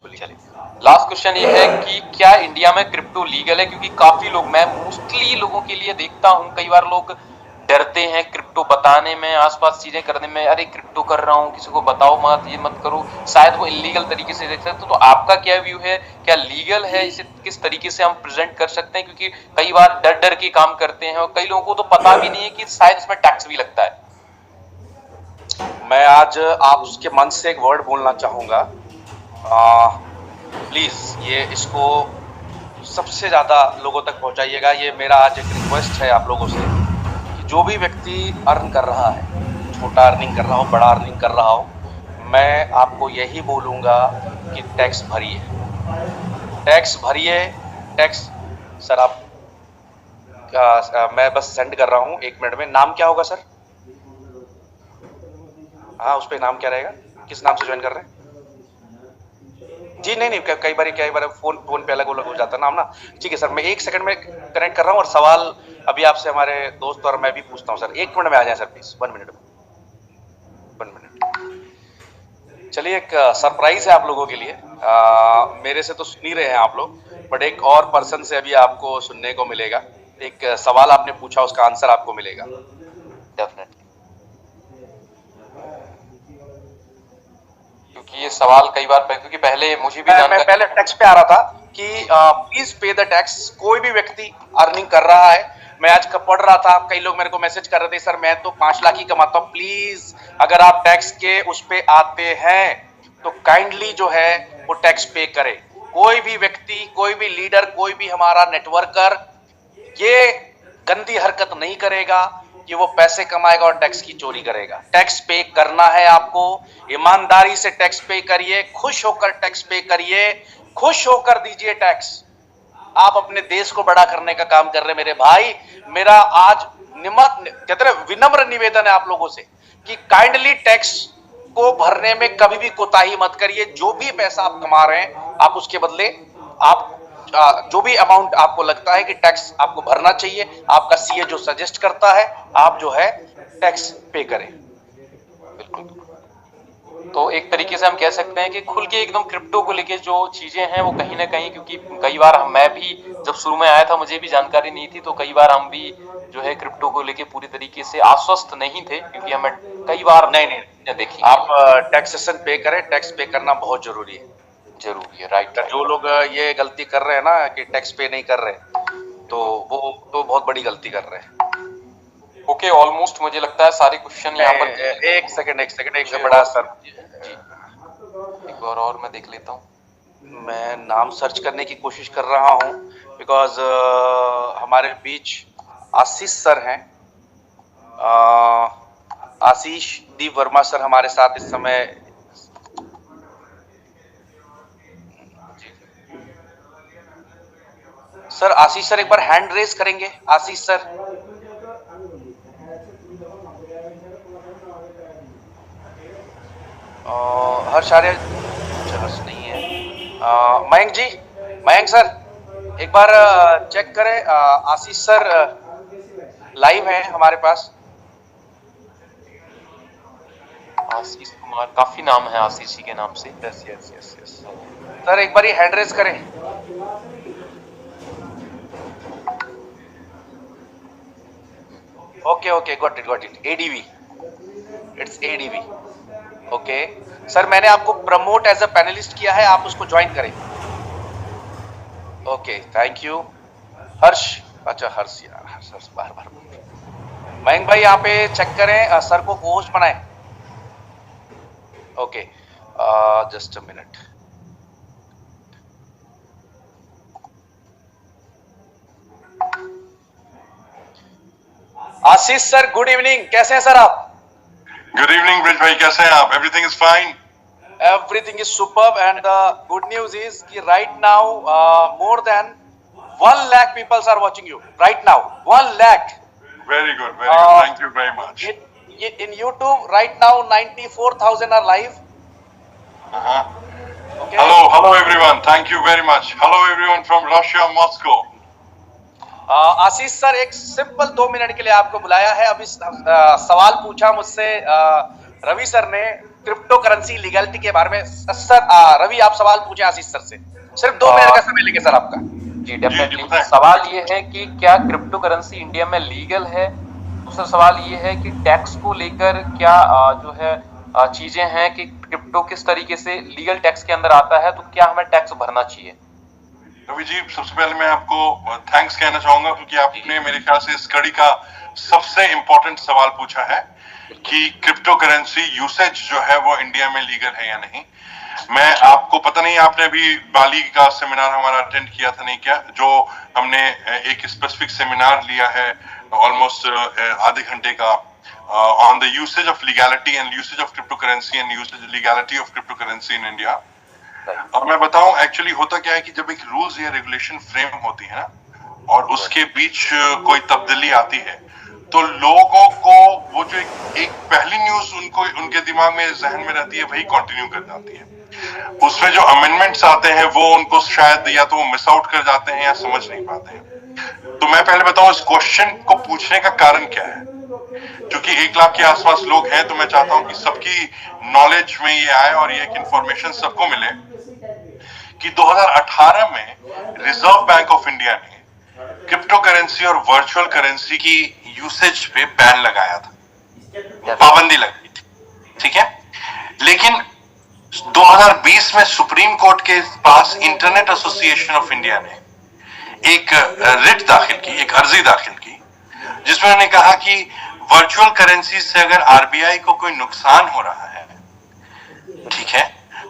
चलिए, last question ये है कि क्या इंडिया में क्रिप्टो लीगल है? क्योंकि काफी लोग, मैं मोस्टली लोगों के लिए देखता हूँ, कई बार लोग डरते हैं क्रिप्टो बताने में, आसपास चीजें करने में, अरे क्रिप्टो कर रहा हूँ, किसी को बताओ मत, ये मत करो, शायद वो इलीगल तरीके से देख सकते। तो आपका क्या व्यू है, क्या लीगल है? इसे किस तरीके से हम प्रेजेंट कर सकते हैं? क्योंकि कई बार डर डर के काम करते हैं और कई लोगों को तो पता भी नहीं है कि शायद इसमें टैक्स भी लगता है। मैं आज आप उसके मन से एक वर्ड बोलना चाहूंगा, प्लीज ये इसको सबसे ज्यादा लोगों तक पहुंचाइएगा। ये मेरा आज एक रिक्वेस्ट है आप लोगों से कि जो भी व्यक्ति अर्न कर रहा है, छोटा अर्निंग कर रहा हो, बड़ा अर्निंग कर रहा हो, मैं आपको यही बोलूंगा कि टैक्स भरिए, टैक्स भरिए, टैक्स। सर आप मैं बस सेंड कर रहा हूँ, 1 मिनट में। नाम क्या होगा सर? हाँ, उस पे नाम क्या रहेगा? किस नाम से ज्वाइन कर रहे हैं जी? नहीं, कई बार फोन पे अलग अलग हो जाता है नाम ना। ठीक है सर, मैं 1 सेकंड में कनेक्ट कर रहा हूँ और सवाल अभी आपसे हमारे दोस्त और मैं भी पूछता हूँ सर। 1 मिनट में आ जाए सर प्लीज, 1 मिनट में, 1 मिनट। चलिए, एक सरप्राइज है आप लोगों के लिए। मेरे से तो सुन ही रहे हैं आप लोग, बट एक और पर्सन से अभी आपको सुनने को मिलेगा। एक सवाल आपने पूछा, उसका आंसर आपको मिलेगा डेफिनेटली, क्योंकि ये सवाल कई बार, क्योंकि पहले मुझे भी मैं पहले टैक्स पे आ रहा था कि प्लीज पे द टैक्स। कोई भी व्यक्ति अर्निंग कर रहा है, मैं आज पढ़ रहा था, कई लोग मेरे को मैसेज कर रहे थे, सर मैं तो 5 लाख ही कमाता हूँ, प्लीज अगर आप टैक्स के उस पे आते हैं तो काइंडली जो है वो टैक्स पे करे। कोई भी व्यक्ति, कोई भी लीडर, कोई भी हमारा नेटवर्कर ये गंदी हरकत नहीं करेगा कि वो पैसे कमाएगा और टैक्स की चोरी करेगा। टैक्स पे करना है आपको, ईमानदारी से टैक्स पे करिए, खुश होकर टैक्स पे करिए, खुश होकर दीजिए टैक्स। आप अपने देश को बड़ा करने का काम कर रहे हैं मेरे भाई। मेरा आज विनम्र निवेदन है आप लोगों से कि काइंडली टैक्स को भरने में कभी भी कोताही मत करिए। जो भी पैसा आप कमा रहे हैं, आप उसके बदले आप जो भी अमाउंट आपको लगता है कि टैक्स आपको भरना चाहिए, आपका सीए जो सजेस्ट करता है, आप जो है टैक्स पे करें। बिल्कुल। तो एक तरीके से हम कह सकते हैं कि खुल के एकदम क्रिप्टो को लेके जो चीजें हैं वो कहीं ना कहीं, क्योंकि कई बार मैं भी जब शुरू में आया था मुझे भी जानकारी नहीं थी, तो कई बार हम भी जो है क्रिप्टो को लेके पूरी तरीके से आश्वस्त नहीं थे, क्योंकि हमें कई बार नहीं देखी। आप टैक्सेशन पे करें, टैक्स पे करना बहुत जरूरी है। राइट। जो लोग ये गलती कर रहे हैं ना कि टैक्स पे नहीं कर रहे, तो वो तो बहुत बड़ी गलती कर रहे हैं। ओके, ऑलमोस्ट मुझे लगता है सारे क्वेश्चन यहाँ पर। एक सेकंड एक बड़ा सर जी, एक बार और मैं देख लेता हूँ। मैं नाम सर्च करने की कोशिश कर रहा हूँ, बिकॉज हमारे बीच आशीष सर हैं, आशीष डी वर्मा सर हमारे साथ इस समय। सर आशीष सर एक बार हैंड रेस करेंगे? आशीष सर, हर्ष आर्य, हर्ष नहीं है। मयंक जी, मयंक सर एक बार चेक करें। आशीष सर लाइव है हमारे पास। आशीष कुमार, काफी नाम है आशीष जी के नाम से। यस सर, एक बार हैंड रेस करें। Okay got it. ADV, it's ADV. Okay sir, मैंने आपको प्रमोट एज अ पैनलिस्ट किया है, आप उसको ज्वाइन करें। Okay, thank you. हर्ष, अच्छा हर्ष यार, हर्ष बार मयंक भाई यहाँ पे चेक करें, सर को होस्ट बनाए। Okay, just a minute. Ashish sir good evening, कैसे हैं सर आप? गुड इवनिंग ब्रिज भाई, कैसे हैं आप? Everything is fine? Everything is superb, and the good news is कि right now more than 1 lakh people are watching you right now. 1 lakh. Very good, very good. Thank you very much. In YouTube right now 94,000 are live. Okay. Hello everyone. Thank you very much. Hello everyone from Russia, Moscow. Ashish sir एक simple 2 minute के लिए आपको बुलाया है। अभी सवाल पूछा मुझसे रवि सर ने क्रिप्टो करेंसी लीगलिटी के बारे में सर रवि आप सवाल पूछे आशीष सर से, सिर्फ 2 मिनट का समय लेंगे सर आपका। जी डेफिनेटली। सवाल ये है कि क्या क्रिप्टो करेंसी इंडिया में लीगल है। दूसरा सवाल ये है कि टैक्स को लेकर क्या जो है चीजें हैं कि क्रिप्टो किस तरीके से लीगल टैक्स के अंदर आता है, तो क्या हमें टैक्स भरना चाहिए। रवि जी, सबसे पहले मैं आपको थैंक्स कहना चाहूंगा क्योंकि आपने मेरे ख्याल से इस कड़ी का सबसे इंपॉर्टेंट सवाल पूछा है कि क्रिप्टो करेंसी यूसेज जो है वो इंडिया में लीगल है या नहीं। मैं आपको पता नहीं, आपने अभी बाली का सेमिनार हमारा अटेंड किया था नहीं क्या, जो हमने एक स्पेसिफिक सेमिनार लिया है ऑलमोस्ट आधे घंटे का on the usage of legality and usage of crypto currency and usage legality of crypto currency in India. और मैं बताऊं एक्चुअली होता क्या है कि जब एक रूल्स या रेगुलेशन फ्रेम होती है ना और उसके बीच कोई तब्दीली आती है तो लोगों को वो जो एक पहली न्यूज उनके दिमाग में जहन में रहती है वही कंटिन्यू कर जाती है। उसमें जो अमेंडमेंट्स आते हैं वो उनको शायद या तो वो मिस आउट कर जाते हैं या समझ नहीं पाते हैं। तो मैं पहले बताऊं इस क्वेश्चन को पूछने का कारण क्या है। क्योंकि 1 लाख के आसपास लोग हैं तो मैं चाहता हूं कि सबकी नॉलेज में ये आए और ये एक इंफॉर्मेशन सबको मिले कि 2018 में रिजर्व बैंक ऑफ इंडिया ने क्रिप्टो करेंसी और वर्चुअल करेंसी की यूसेज पे बैन लगाया था, पाबंदी लगाई थी, ठीक है। लेकिन 2020 में सुप्रीम कोर्ट के पास इंटरनेट एसोसिएशन ऑफ इंडिया ने एक रिट दाखिल की, एक अर्जी दाखिल की, जिसमें उन्होंने कहा कि वर्चुअल करेंसी से अगर आरबीआई को कोई नुकसान हो रहा है, ठीक है,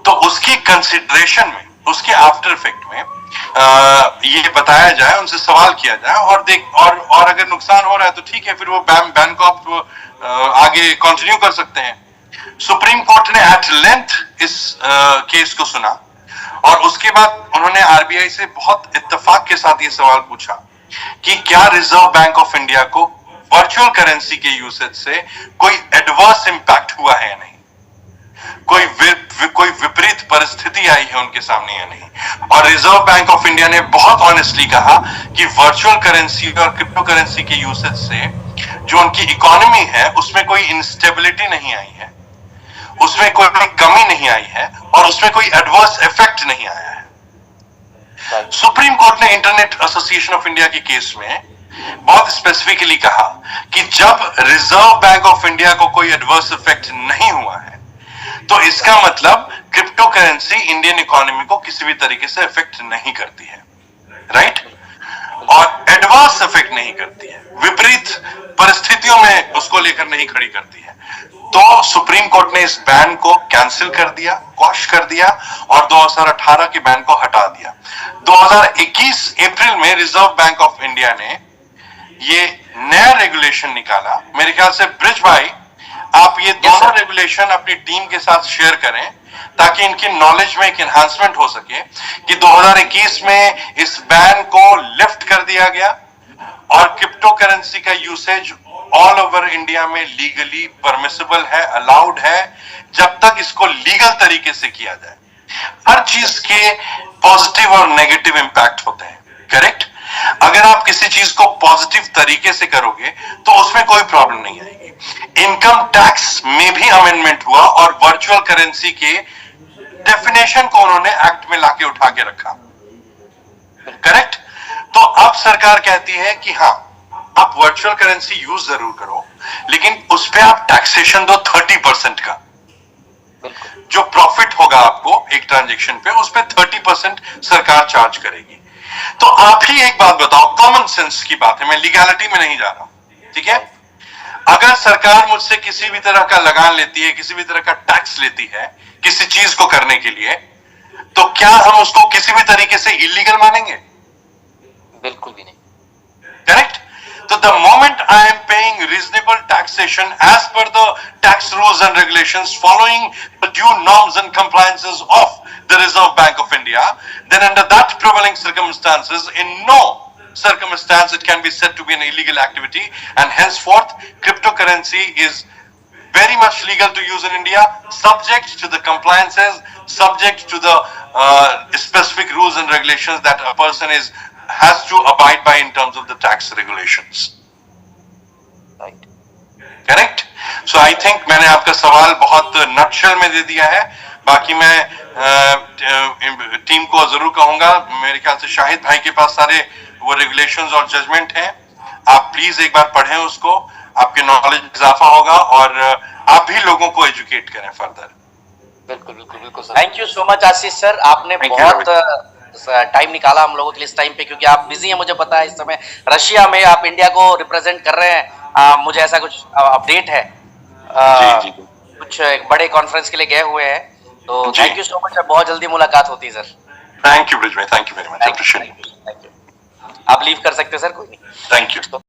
तो उसकी कंसिडरेशन में, उसके आफ्टर इफेक्ट में ये बताया जाए, उनसे सवाल किया जाए और अगर नुकसान हो रहा है तो ठीक है, फिर वो बैन को आप आगे कंटिन्यू कर सकते हैं। सुप्रीम कोर्ट ने एट लेंथ इस केस को सुना और उसके बाद उन्होंने आरबीआई से बहुत इत्तेफाक के साथ ये सवाल पूछा कि क्या रिजर्व बैंक ऑफ इंडिया को वर्चुअल करेंसी के यूसेज से कोई एडवर्स इंपैक्ट हुआ है या नहीं, कोई विपरीत परिस्थिति आई है उनके सामने या नहीं। और रिजर्व बैंक ऑफ इंडिया ने बहुत ऑनेस्टली कहा कि वर्चुअल करेंसी और क्रिप्टो करेंसी के यूसेज से जो उनकी इकोनॉमी है उसमें कोई इंस्टेबिलिटी नहीं आई है, उसमें कोई कमी नहीं आई है और उसमें कोई एडवर्स इफेक्ट नहीं आया है। सुप्रीम कोर्ट ने इंटरनेट एसोसिएशन ऑफ इंडिया के केस में बहुत स्पेसिफिकली कहा कि जब रिजर्व बैंक ऑफ इंडिया को कोई एडवर्स इफेक्ट नहीं हुआ है तो इसका मतलब क्रिप्टो करेंसी इंडियन इकोनॉमी को किसी भी तरीके से इफेक्ट नहीं करती है, राइट, और एडवर्स इफेक्ट नहीं करती है, विपरीत परिस्थितियों में उसको लेकर नहीं खड़ी करती है। तो सुप्रीम कोर्ट ने इस बैन को कैंसिल कर दिया, क्वॉश कर दिया और 2018 के बैन को हटा दिया। 2021 अप्रैल में रिजर्व बैंक ऑफ इंडिया ने ये नया रेगुलेशन निकाला। मेरे ख्याल से ब्रिज भाई आप ये दोनों रेगुलेशन अपनी टीम के साथ शेयर करें ताकि इनकी नॉलेज में एक एनहांसमेंट हो सके कि 2021 में इस बैन को लिफ्ट कर दिया गया और क्रिप्टो करेंसी का यूसेज ऑल ओवर इंडिया में लीगली परमिसिबल है, अलाउड है, जब तक इसको लीगल तरीके से किया जाए। हर चीज के पॉजिटिव और नेगेटिव इंपैक्ट होते हैं, करेक्ट। अगर आप किसी चीज को पॉजिटिव तरीके से करोगे तो उसमें कोई प्रॉब्लम नहीं आएगी। इनकम टैक्स में भी अमेंडमेंट हुआ और वर्चुअल करेंसी के डेफिनेशन को उन्होंने एक्ट में लाके उठा के रखा, करेक्ट। तो अब सरकार कहती है कि हाँ, आप वर्चुअल करेंसी यूज जरूर करो लेकिन उस पे आप टैक्सेशन दो 30% का। जो प्रॉफिट होगा आपको एक ट्रांजैक्शन पे, उस पे 30% सरकार चार्ज करेगी। तो आप ही एक बात बताओ, कॉमन सेंस की बात है, मैं लीगैलिटी में नहीं जा रहा हूं, ठीक है। अगर सरकार मुझसे किसी भी तरह का लगान लेती है, किसी भी तरह का टैक्स लेती है किसी चीज को करने के लिए, तो क्या हम उसको किसी भी तरीके से इलीगल मानेंगे? बिल्कुल भी नहीं, correct. So the moment I am paying reasonable taxation as per the tax rules and regulations following the due norms and compliances of the Reserve Bank of India, then under that prevailing circumstances, in no circumstance it can be said to be an illegal activity, and henceforth cryptocurrency is very much legal to use in India, subject to the compliances, subject to the specific rules and regulations that a person has to abide by in terms of the tax regulations. right. Correct? So I think मैंने आपका सवाल बहुत nutshell में दे दिया है। बाकी मैं team को जरूर कहूंगा, मेरे ख्याल से शाहिद भाई के पास सारे वो रेगुलेशंस और जजमेंट हैं, आप प्लीज एक बार पढ़ें उसको, आपके नॉलेज में इजाफा होगा और आप भी लोगों को एजुकेट करें फर्दर। बिल्कुल बिल्कुल बिल्कुल sir. Thank you so much Ashish sir, आपने Thank you, बहुत टाइम निकाला हम लोगों के लिए इस टाइम पे, क्योंकि आप बिजी हैं, मुझे पता है इस समय रशिया में आप इंडिया को रिप्रेजेंट कर रहे हैं। मुझे ऐसा कुछ अपडेट है, जी जी कुछ एक बड़े कॉन्फ्रेंस के लिए गए हुए हैं, तो जी। थैंक यू सो मच, बहुत जल्दी मुलाकात होती है सर। थैंक यू ब्रिज भाई, thank you very much, appreciate. Thank you. आप लीव कर सकते हैं सर, कोई नहीं। Thank you.